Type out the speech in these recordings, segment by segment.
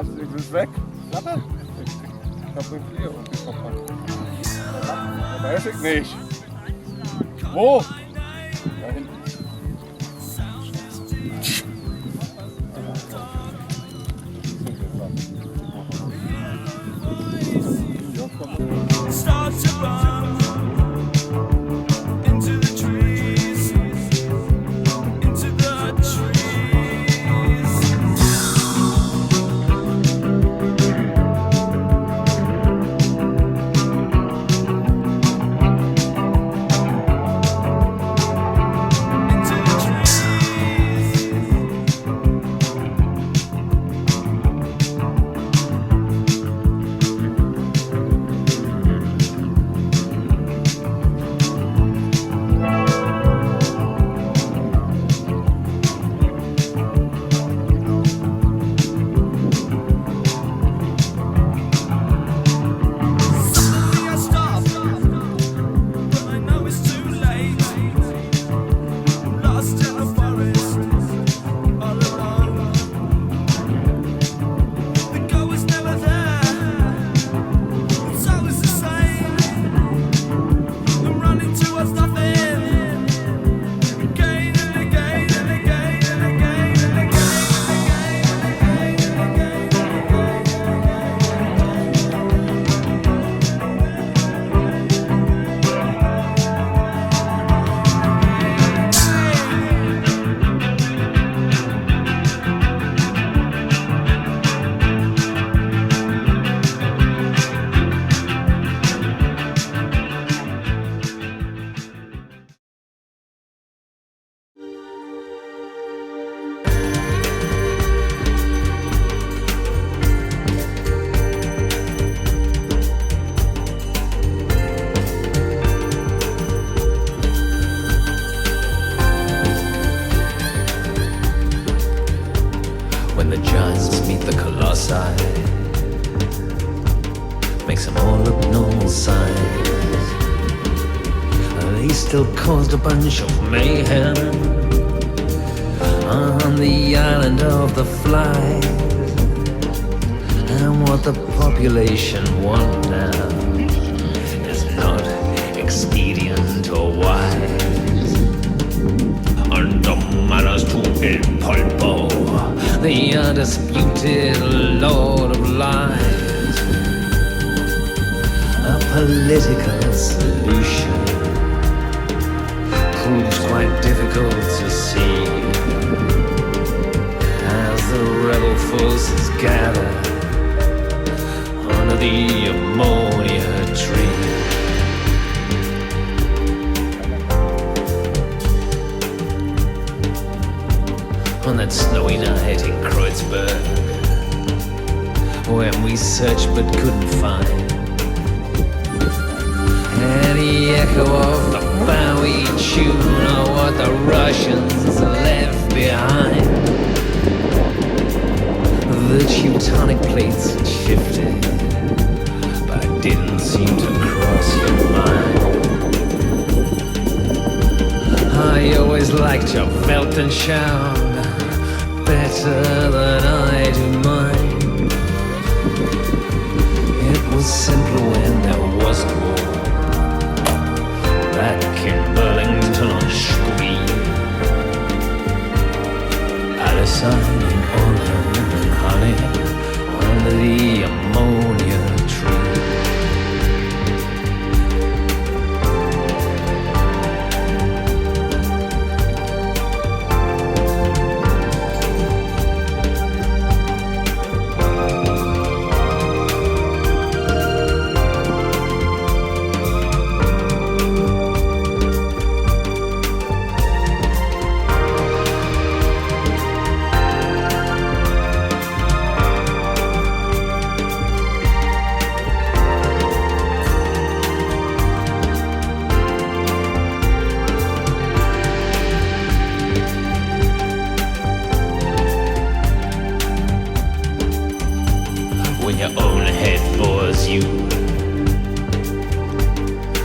dachte, du bist weg. Klappe? Ich hab den Flieger irgendwie verpackt. Weiß ich nicht. Wo? Da hinten. Start to run into the trees, into the trees. Makes them all look normal size. They still caused a bunch of mayhem on the island of the flies. And what the population want now is not expedient or wise. Under manners to El Polpo, the undisputed lord of lies. A political solution proves quite difficult to see as the rebel forces gather under the ammonia tree. On that snowy night in Kreuzberg, when we searched but couldn't find any echo of the Bowie tune or what the Russians left behind. The Teutonic plates had shifted, but it didn't seem to cross your mind. I always liked your Weltanschauung better than I do mine. It was simpler when there wasn't war. Back in Burlington on Squee, Palestine in Orland and honey under the ammonia tree. When your own head bores you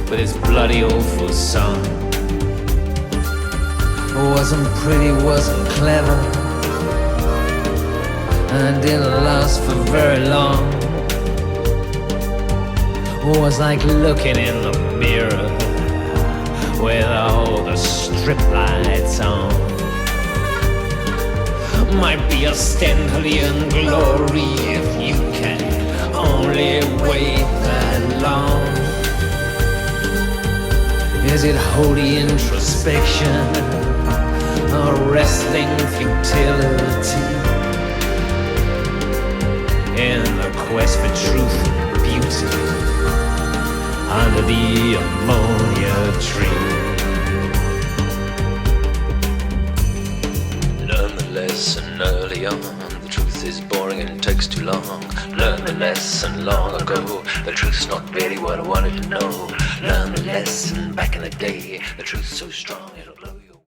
with its bloody awful song. Wasn't pretty, wasn't clever, and didn't last for very long. Was like looking in the mirror with all the strip lights on. Might be a Stendhalian glory if you can only wait that long. Is it holy introspection or wrestling futility in the quest for truth and beauty under the ammonia tree? Learn the lesson early on, the truth is boring and takes too long. Learn the lesson long ago, the truth's not really what I wanted to know. Learn the lesson back in the day, the truth's so strong it'll blow.